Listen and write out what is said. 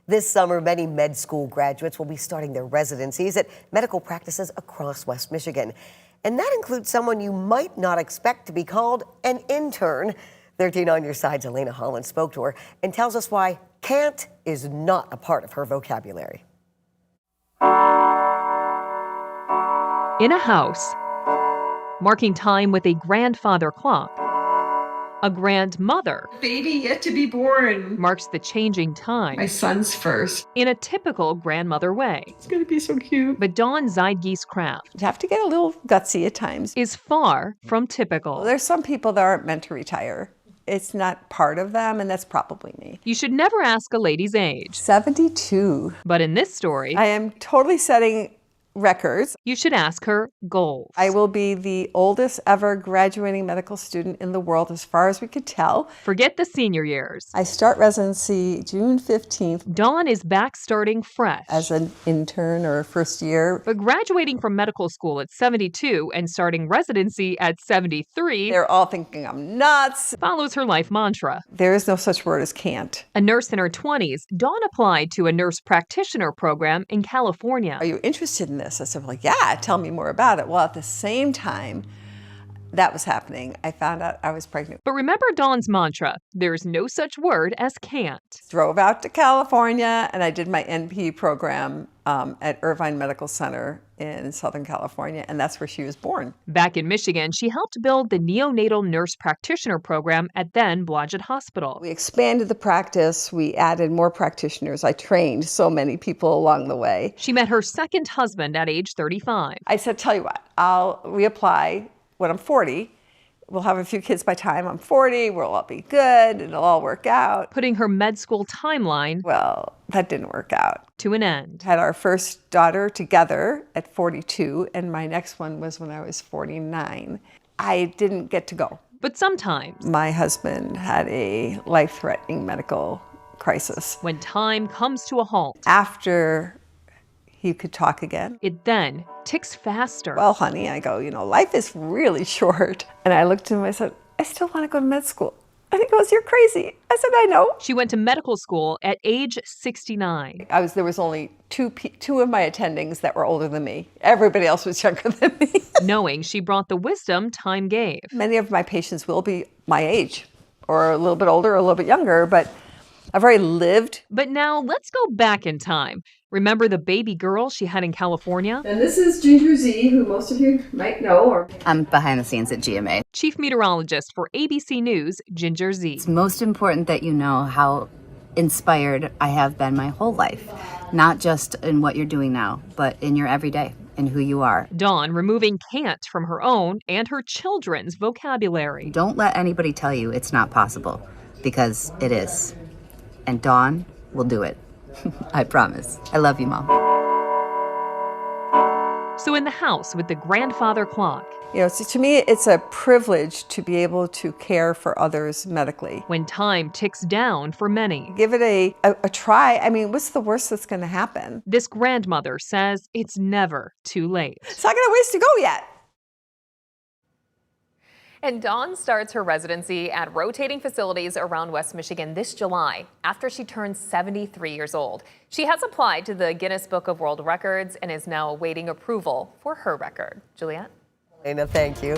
This summer, many med school graduates will be starting their residencies at medical practices across West Michigan. And that includes someone you might not expect to be called an intern. 13 on Your Side's Elena Holland spoke to her and tells us why can't is not a part of her vocabulary. In a house, marking time with a grandfather clock, a grandmother Baby yet to be born. marks the changing time My son's first. in a typical grandmother way. It's gonna be so cute. But Dawn Zuidgeest-Craft You have to get a little gutsy at times. is far from typical. There's some people that aren't meant to retire. It's not part of them, and that's probably me. You should never ask a lady's age. 72. But in this story, I am totally setting records. you should ask her goals. I will be the oldest ever graduating medical student in the world as far as we could tell. Forget the senior years. I start residency June 15th Dawn is back starting fresh. as an intern or first year. But graduating from medical school at 72 and starting residency at 73 They're all thinking I'm nuts. follows her life mantra. There is no such word as can't. A nurse in her 20s, Dawn applied to a nurse practitioner program in California. Are you interested in this? I said, well, yeah, tell me more about it. Well, at the same time that was happening, I found out I was pregnant. But remember Dawn's mantra, there's no such word as can't. Drove out to California and I did my NP program at Irvine Medical Center in Southern California, and that's where she was born. Back in Michigan, she helped build the neonatal nurse practitioner program at then Blodgett Hospital. We expanded the practice, we added more practitioners, I trained so many people along the way. She met her second husband at age 35. I said, tell you what, I'll reapply when I'm 40. We'll have a few kids by the time I'm 40, we'll all be good, it'll all work out. Putting her med school timeline, well, that didn't work out. To an end. Had our first daughter together at 42, and my next one was when I was 49. I didn't get to go. But sometimes, My husband had a life-threatening medical crisis. when time comes to a halt, After he could talk again, it then ticks faster. well, honey, I go, life is really short. And I looked at him, I said, I still want to go to med school. And he goes, you're crazy. I said, I know. She went to medical school at age 69. There was only two of my attendings that were older than me. Everybody else was younger than me. Knowing she brought the wisdom time gave. Many of my patients will be my age, or a little bit older, or a little bit younger, but I've already lived. But now let's go back in time. Remember the baby girl she had in California? And this is Ginger Z, who most of you might know. I'm behind the scenes at GMA. Chief meteorologist for ABC News, Ginger Z. It's most important that you know how inspired I have been my whole life, not just in what you're doing now, but in your everyday and who you are. Dawn removing can't from her own and her children's vocabulary. Don't let anybody tell you it's not possible, because it is. And Dawn will do it. I promise. I love you, Mom. So in the house with the grandfather clock, To me, it's a privilege to be able to care for others medically. when time ticks down for many, Give it a try. I mean, what's the worst that's going to happen? this grandmother says it's never too late. It's not going to ways to go yet. And Dawn starts her residency at rotating facilities around West Michigan this July after she turns 73 years old. She has applied to the Guinness Book of World Records and is now awaiting approval for her record. Juliette? Elena, thank you.